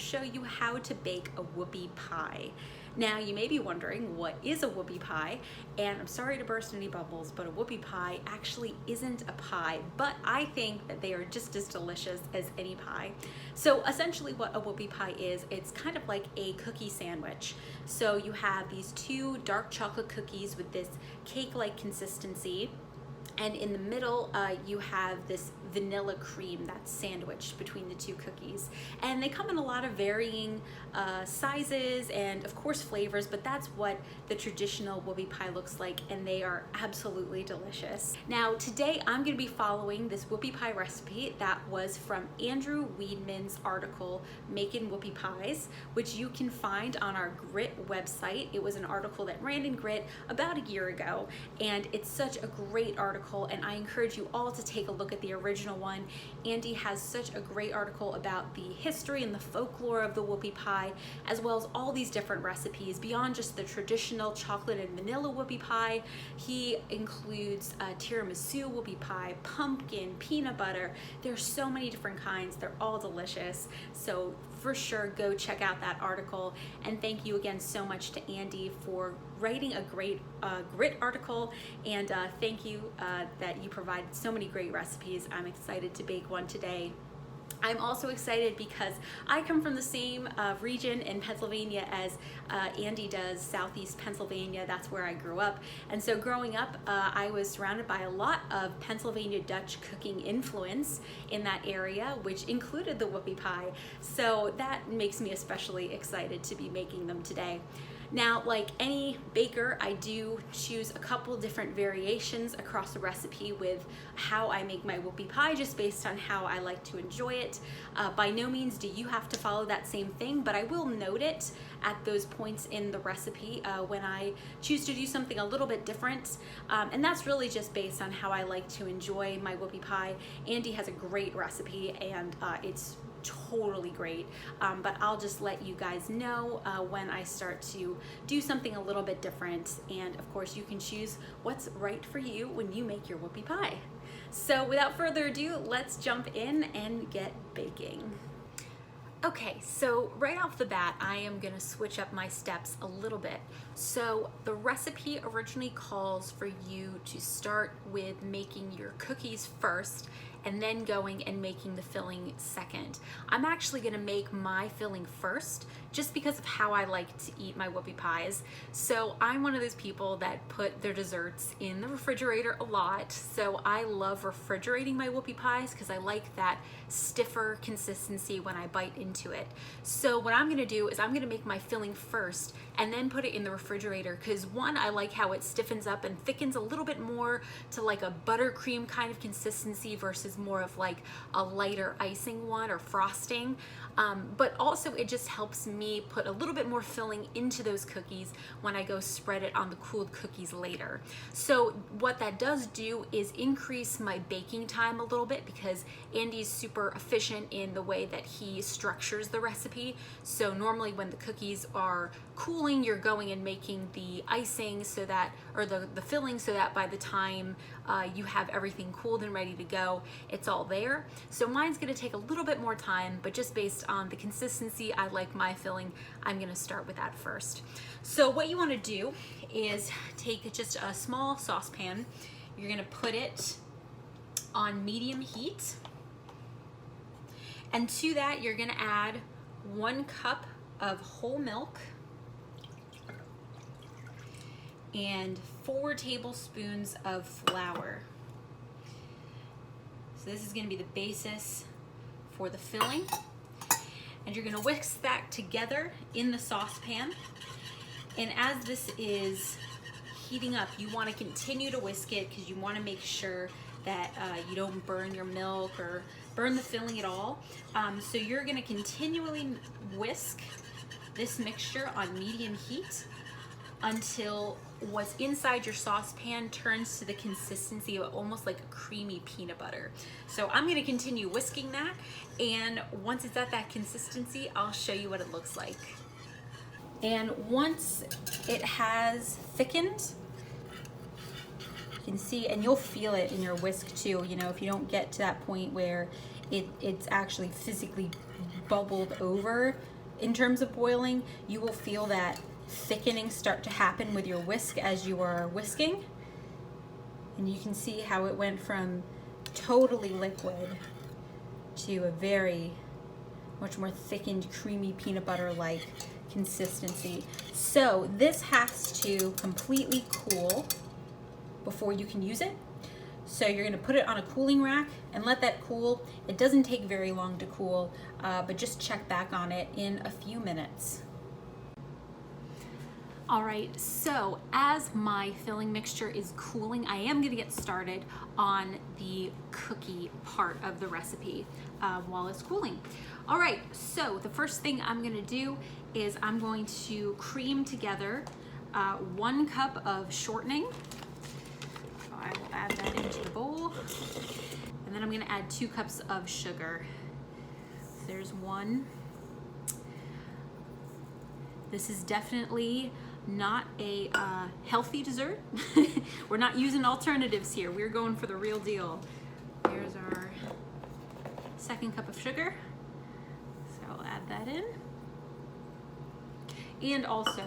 show you how to bake a whoopie pie. Now you may be wondering, what is a whoopie pie? And I'm sorry to burst any bubbles, but a whoopie pie actually isn't a pie, but I think that they are just as delicious as any pie. So essentially what a whoopie pie is, it's kind of like a cookie sandwich. So you have these two dark chocolate cookies with this cake-like consistency, and in the middle you have this vanilla cream that's sandwiched between the two cookies. And they come in a lot of varying sizes and of course flavors, but that's what the traditional whoopie pie looks like, and they are absolutely delicious. Now today I'm going to be following this whoopie pie recipe that was from Andrew Weedman's article, Makin' Whoopie Pies, which you can find on our Grit website. It was an article that ran in Grit about a year ago, and it's such a great article, and I encourage you all to take a look at the original one. Andy has such a great article about the history and the folklore of the whoopie pie, as well as all these different recipes beyond just the traditional chocolate and vanilla whoopie pie. He includes tiramisu whoopie pie, pumpkin, peanut butter. There's so many different kinds. They're all delicious. So for sure, go check out that article. And thank you again so much to Andy for writing a great Grit article, and thank you that you provided so many great recipes. I'm excited to bake one today. I'm also excited because I come from the same region in Pennsylvania as Andy does, Southeast Pennsylvania. That's where I grew up. And so growing up, I was surrounded by a lot of Pennsylvania Dutch cooking influence in that area, which included the whoopie pie. So that makes me especially excited to be making them today. Now, like any baker, I do choose a couple different variations across the recipe with how I make my whoopie pie, just based on how I like to enjoy it. By no means do you have to follow that same thing, but I will note it at those points in the recipe when I choose to do something a little bit different. And that's really just based on how I like to enjoy my whoopie pie. Andy has a great recipe, and it's totally great, but I'll just let you guys know when I start to do something a little bit different, and of course you can choose what's right for you when you make your whoopie pie. So without further ado, let's jump in and get baking. Okay, so right off the bat, I am gonna switch up my steps a little bit. So the recipe originally calls for you to start with making your cookies first and then going and making the filling second. I'm actually gonna make my filling first just because of how I like to eat my whoopie pies. So I'm one of those people that put their desserts in the refrigerator a lot. So I love refrigerating my whoopie pies because I like that stiffer consistency when I bite into it. So what I'm gonna do is I'm gonna make my filling first and then put it in the refrigerator, because one, I like how it stiffens up and thickens a little bit more to like a buttercream kind of consistency versus more of like a lighter icing one or frosting. But also it just helps me put a little bit more filling into those cookies when I go spread it on the cooled cookies later. So what that does do is increase my baking time a little bit, because Andy's super efficient in the way that he structures the recipe. So normally when the cookies are cooling, you're going and making the icing so that, or the filling, so that by the time you have everything cooled and ready to go, it's all there. So mine's gonna take a little bit more time, but just based on the consistency I like my filling, I'm gonna start with that first. So what you wanna do is take just a small saucepan. You're gonna put it on medium heat. And to that, you're gonna add 1 cup of whole milk and 4 tablespoons of flour. So this is gonna be the basis for the filling. And you're gonna whisk that together in the saucepan. And as this is heating up, you wanna continue to whisk it, because you wanna make sure that you don't burn your milk or burn the filling at all. So you're gonna continually whisk this mixture on medium heat until what's inside your saucepan turns to the consistency of almost like a creamy peanut butter. So I'm gonna continue whisking that, and once it's at that consistency, I'll show you what it looks like. And once it has thickened, you can see, and you'll feel it in your whisk too, you know, if you don't get to that point where it's actually physically bubbled over, in terms of boiling, you will feel that thickening start to happen with your whisk as you are whisking. And you can see how it went from totally liquid to a very much more thickened, creamy peanut butter-like consistency. So this has to completely cool before you can use it. So you're gonna put it on a cooling rack and let that cool. It doesn't take very long to cool, but just check back on it in a few minutes. All right, so as my filling mixture is cooling, I am gonna get started on the cookie part of the recipe while it's cooling. All right, so the first thing I'm gonna do is I'm going to cream together 1 cup of shortening. So I will add that into the bowl. And then I'm gonna add 2 cups of sugar. So there's 1. This is definitely not a healthy dessert. We're not using alternatives here. We're going for the real deal. Here's our 2nd cup of sugar. So I'll add that in. And also,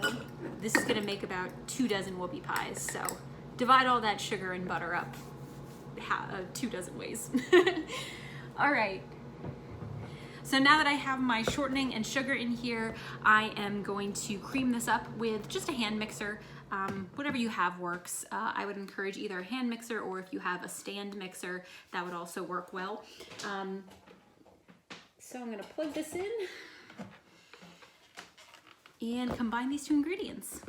this is gonna make about 2 dozen whoopie pies. So divide all that sugar and butter up 2 dozen ways. All right. So now that I have my shortening and sugar in here, I am going to cream this up with just a hand mixer. Whatever you have works. I would encourage either a hand mixer, or if you have a stand mixer, that would also work well. So I'm gonna plug this in and combine these 2 ingredients.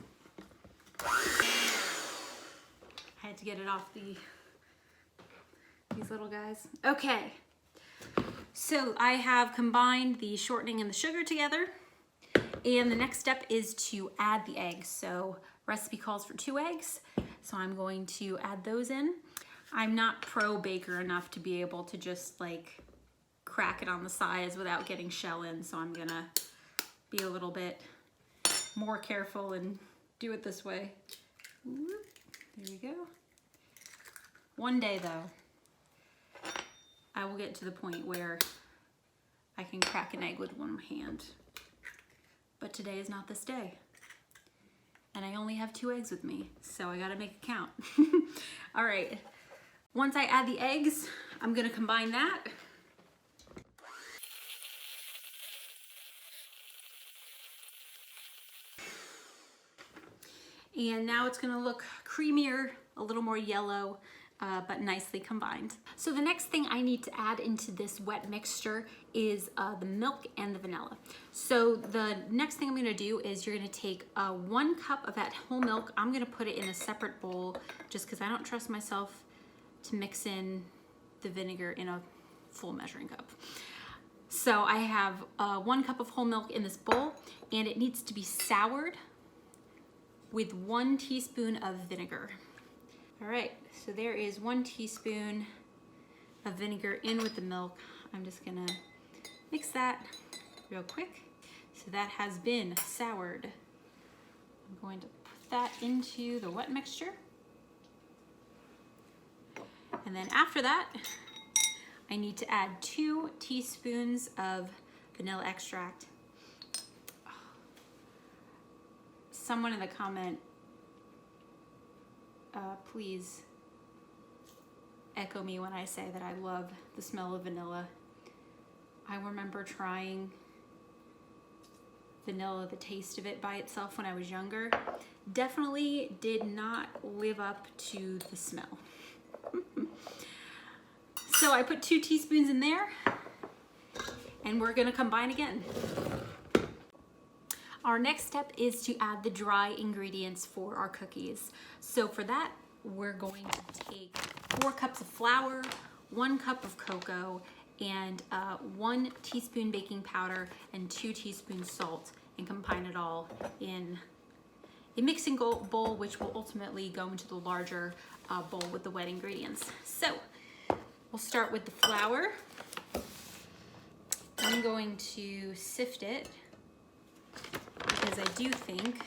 I had to get it off these little guys. Okay. So I have combined the shortening and the sugar together, and the next step is to add the eggs. So recipe calls for 2 eggs, so I'm going to add those in. I'm not pro baker enough to be able to just like crack it on the sides without getting shell in, so I'm gonna be a little bit more careful and do it this way. There we go. One day though, I will get to the point where I can crack an egg with 1 hand. But today is not this day. And I only have 2 eggs with me, so I gotta make it count. All right, once I add the eggs, I'm gonna combine that. And now it's gonna look creamier, a little more yellow, but nicely combined. So the next thing I need to add into this wet mixture is the milk and the vanilla. So the next thing I'm gonna do is you're gonna take 1 cup of that whole milk. I'm gonna put it in a separate bowl just because I don't trust myself to mix in the vinegar in a full measuring cup. So I have 1 cup of whole milk in this bowl, and it needs to be soured with 1 teaspoon of vinegar. All right, so there is 1 teaspoon of vinegar in with the milk. I'm just gonna mix that real quick. So that has been soured. I'm going to put that into the wet mixture. And then after that, I need to add 2 teaspoons of vanilla extract. Someone in the comment, please echo me when I say that I love the smell of vanilla. I remember trying vanilla, the taste of it by itself when I was younger. Definitely did not live up to the smell. So I put 2 teaspoons in there, and we're gonna combine again. Our next step is to add the dry ingredients for our cookies. So for that, we're going to take 4 cups of flour, 1 cup of cocoa, and 1 teaspoon baking powder and 2 teaspoons salt, and combine it all in a mixing bowl, which will ultimately go into the larger bowl with the wet ingredients. So we'll start with the flour. I'm going to sift it because I do think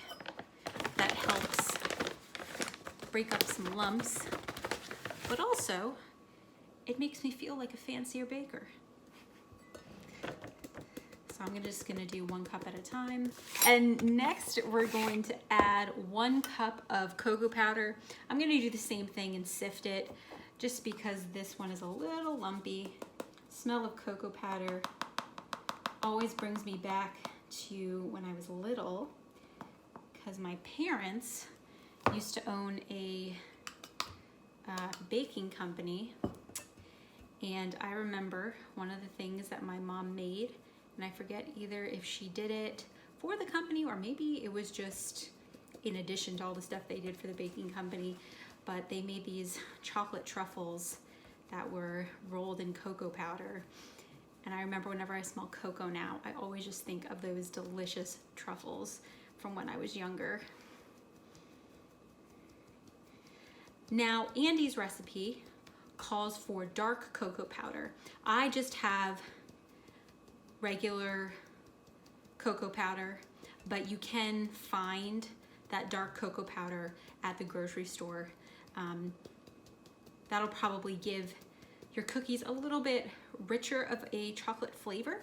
that helps break up some lumps, but also it makes me feel like a fancier baker. So I'm just gonna do 1 cup at a time. And next we're going to add 1 cup of cocoa powder. I'm gonna do the same thing and sift it just because this one is a little lumpy. Smell of cocoa powder always brings me back to when I was little, because my parents used to own a baking company, and I remember one of the things that my mom made, and I forget either if she did it for the company or maybe it was just in addition to all the stuff they did for the baking company, but they made these chocolate truffles that were rolled in cocoa powder. And I remember whenever I smell cocoa now, I always just think of those delicious truffles from when I was younger. Now, Andy's recipe calls for dark cocoa powder. I just have regular cocoa powder, but you can find that dark cocoa powder at the grocery store. That'll probably give your cookies a little bit richer of a chocolate flavor,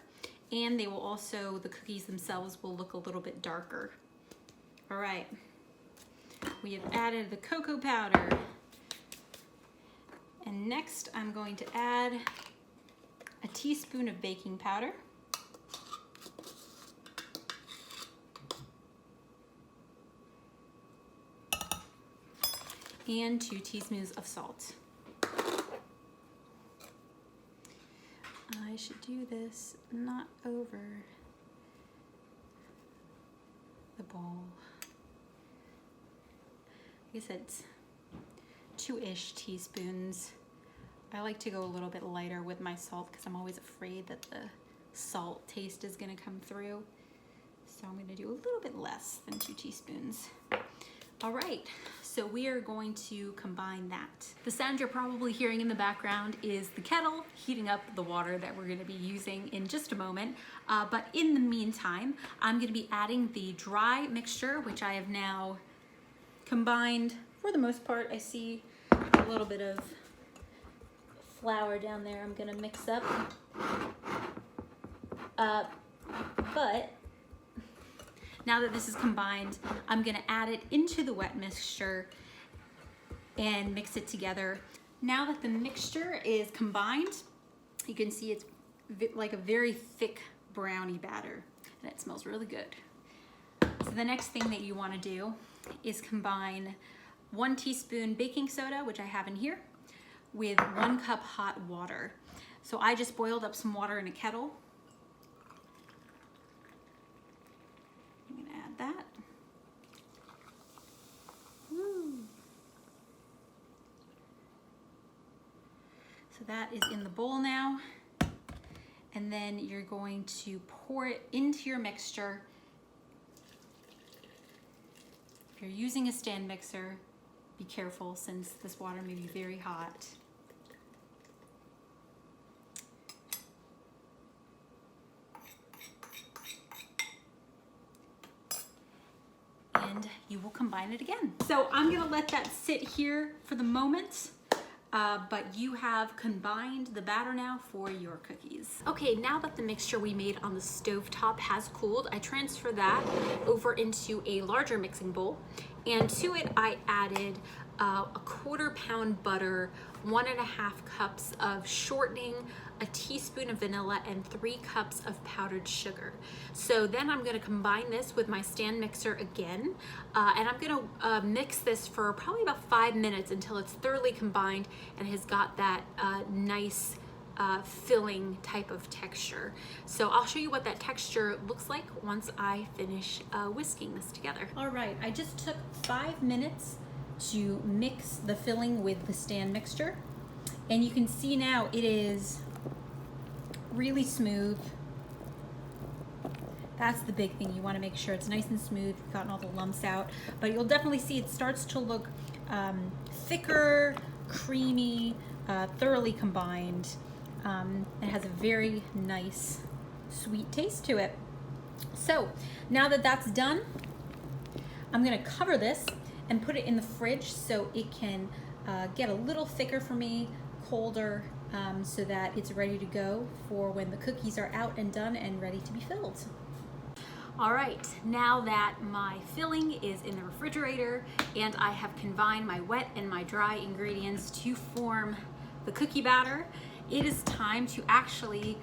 and they will also, the cookies themselves will look a little bit darker. All right, we have added the cocoa powder. And next I'm going to add a teaspoon of baking powder. And 2 teaspoons of salt. I should do this not over the bowl. I guess it's 2-ish teaspoons. I like to go a little bit lighter with my salt because I'm always afraid that the salt taste is going to come through. So I'm going to do a little bit less than 2 teaspoons. All right, so we are going to combine that. The sound you're probably hearing in the background is the kettle heating up the water that we're gonna be using in just a moment. But in the meantime, I'm gonna be adding the dry mixture, which I have now combined. For the most part, I see a little bit of flour down there I'm gonna mix up. But now that this is combined, I'm gonna add it into the wet mixture and mix it together. Now that the mixture is combined, you can see it's like a very thick brownie batter, and it smells really good. So the next thing that you wanna do is combine 1 teaspoon baking soda, which I have in here, with 1 cup hot water. So I just boiled up some water in a kettle. That. Woo. So that is in the bowl now. And then you're going to pour it into your mixture. If you're using a stand mixer, be careful since this water may be very hot. And you will combine it again. So I'm gonna let that sit here for the moment, but you have combined the batter now for your cookies. Okay, now that the mixture we made on the stovetop has cooled, I transfer that over into a larger mixing bowl, and to it I added a 1/4 pound butter, 1.5 cups of shortening, a teaspoon of vanilla, and 3 cups of powdered sugar. So then I'm gonna combine this with my stand mixer again, and I'm gonna mix this for probably about 5 minutes until it's thoroughly combined and has got that nice filling type of texture. So I'll show you what that texture looks like once I finish whisking this together. All right, I just took 5 minutes to mix the filling with the stand mixture, and you can see now it is really smooth. That's the big thing. You want to make sure it's nice and smooth, you've gotten all the lumps out, but you'll definitely see it starts to look thicker, creamy, thoroughly combined. It has a very nice sweet taste to it. So now that that's done, I'm gonna cover this and put it in the fridge so it can get a little thicker for me, colder, so that it's ready to go for when the cookies are out and done and ready to be filled. All right, now that my filling is in the refrigerator and I have combined my wet and my dry ingredients to form the cookie batter, it is time to actually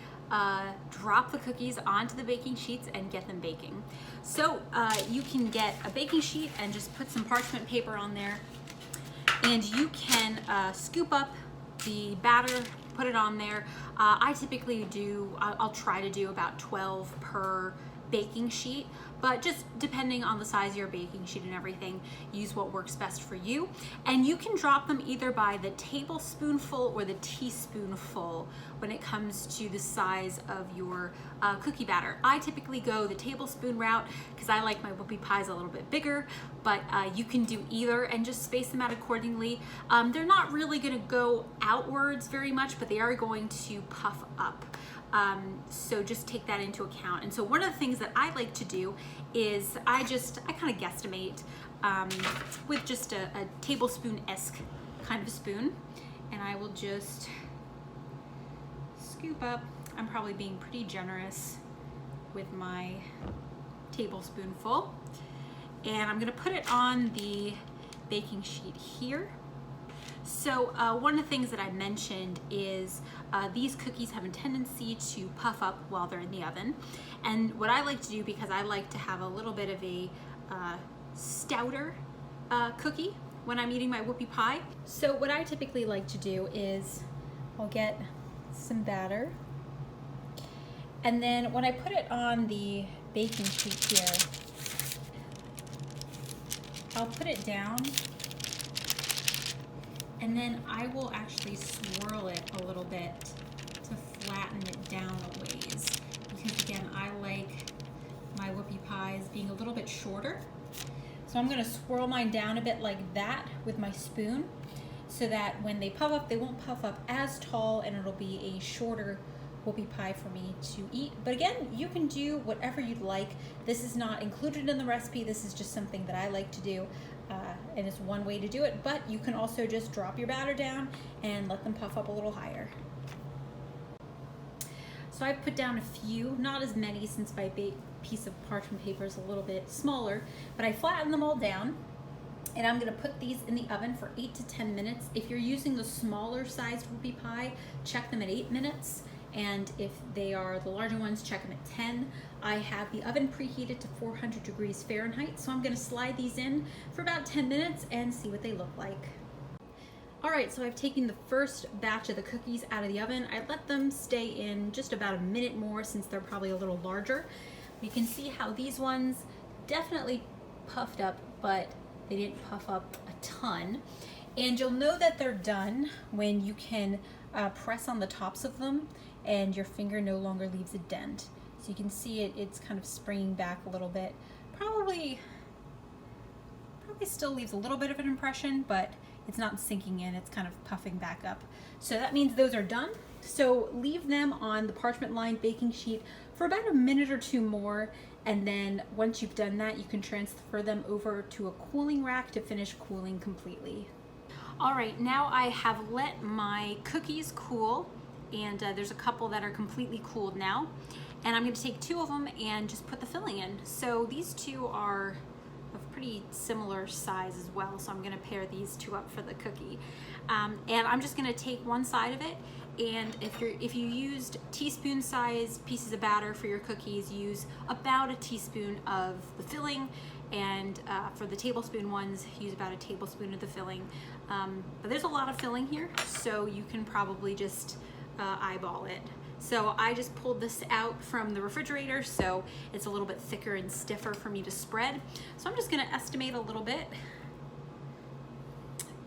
drop the cookies onto the baking sheets and get them baking. So you can get a baking sheet and just put some parchment paper on there, and you can scoop up the batter, put it on there. I typically do, I'll try to do about 12 per baking sheet, but just depending on the size of your baking sheet and everything, use what works best for you. And you can drop them either by the tablespoonful or the teaspoonful when it comes to the size of your cookie batter. I typically go the tablespoon route because I like my whoopie pies a little bit bigger, but you can do either and just space them out accordingly. They're not really gonna go outwards very much, but they are going to puff up. So just take that into account. And so one of the things that I like to do is I kind of guesstimate with just a tablespoon-esque kind of a spoon, and I will just scoop up. I'm probably being pretty generous with my tablespoonful, and I'm gonna put it on the baking sheet here. So one of the things that I mentioned is these cookies have a tendency to puff up while they're in the oven. And what I like to do, because I like to have a little bit of a stouter cookie when I'm eating my whoopie pie. So what I typically like to do is I'll get some batter, and then when I put it on the baking sheet here, I'll put it down, and then I will actually swirl it a little bit to flatten it down a ways. Because again, I like my whoopie pies being a little bit shorter. So I'm gonna swirl mine down a bit like that with my spoon, so that when they puff up, they won't puff up as tall, and it'll be a shorter whoopie pie for me to eat. But again, you can do whatever you'd like. This is not included in the recipe. This is just something that I like to do. And it's one way to do it, but you can also just drop your batter down and let them puff up a little higher. So I put down a few, not as many since my piece of parchment paper is a little bit smaller, but I flattened them all down, and I'm gonna put these in the oven for 8 to 10 minutes. If you're using the smaller sized whoopie pie, check them at 8 minutes. And if they are the larger ones, check them at 10. I have the oven preheated to 400 degrees Fahrenheit, so I'm gonna slide these in for about 10 minutes and see what they look like. All right, so I've taken the first batch of the cookies out of the oven. I let them stay in just about a minute more since they're probably a little larger. You can see how these ones definitely puffed up, but they didn't puff up a ton. And you'll know that they're done when you can press on the tops of them and your finger no longer leaves a dent. So you can see it's kind of springing back a little bit. Probably still leaves a little bit of an impression, but it's not sinking in, it's kind of puffing back up. So that means those are done. So leave them on the parchment lined baking sheet for about a minute or two more, and then once you've done that, you can transfer them over to a cooling rack to finish cooling completely. All right, now I have let my cookies cool, and there's a couple that are completely cooled now. And I'm gonna take 2 of them and just put the filling in. So these 2 are of pretty similar size as well, so I'm gonna pair these 2 up for the cookie. And I'm just gonna take one side of it, and if you used teaspoon sized pieces of batter for your cookies, use about a teaspoon of the filling, and for the tablespoon ones, use about a tablespoon of the filling. But there's a lot of filling here, so you can probably just eyeball it. So I just pulled this out from the refrigerator, so it's a little bit thicker and stiffer for me to spread. So I'm just gonna estimate a little bit,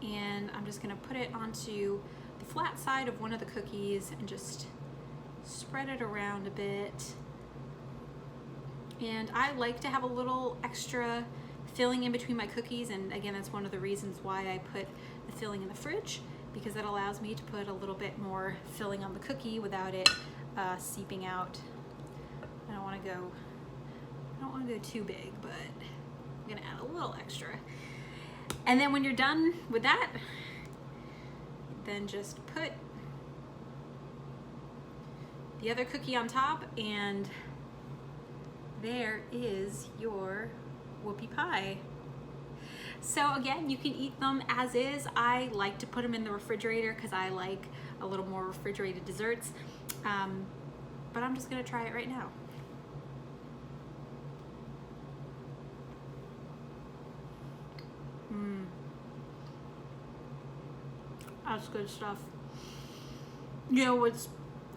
and I'm just gonna put it onto the flat side of one of the cookies and just spread it around a bit. And I like to have a little extra filling in between my cookies, and again, that's one of the reasons why I put the filling in the fridge, because it allows me to put a little bit more filling on the cookie without it seeping out. I don't want to go too big, but I'm gonna add a little extra. And then when you're done with that, then just put the other cookie on top, and there is your whoopie pie. So again, you can eat them as is. I like to put them in the refrigerator because I like a little more refrigerated desserts. But I'm just gonna try it right now. That's good stuff. You know what's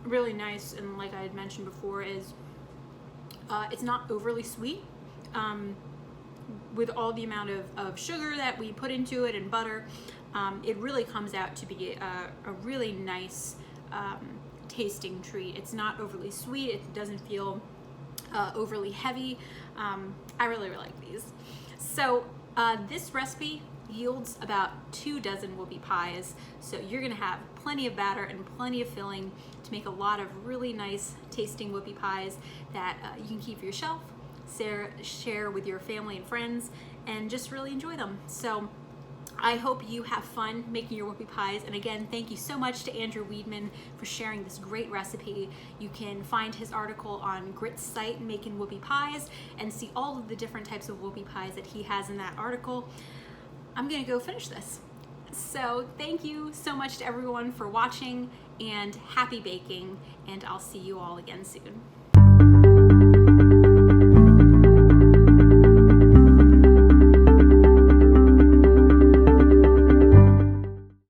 really nice, and like I had mentioned before, is it's not overly sweet. With all the amount of sugar that we put into it and butter, it really comes out to be a really nice tasting treat. It's not overly sweet. It doesn't feel overly heavy. I really like these. So this recipe yields about 2 dozen whoopie pies. So you're gonna have plenty of batter and plenty of filling to make a lot of really nice tasting whoopie pies that you can keep for your shelf, share with your family and friends, and just really enjoy them. So I hope you have fun making your whoopie pies. And again, thank you so much to Andrew Weidman for sharing this great recipe. You can find his article on Grit's site, Making Whoopie Pies, and see all of the different types of whoopie pies that he has in that article. I'm gonna go finish this. So thank you so much to everyone for watching, and happy baking, and I'll see you all again soon.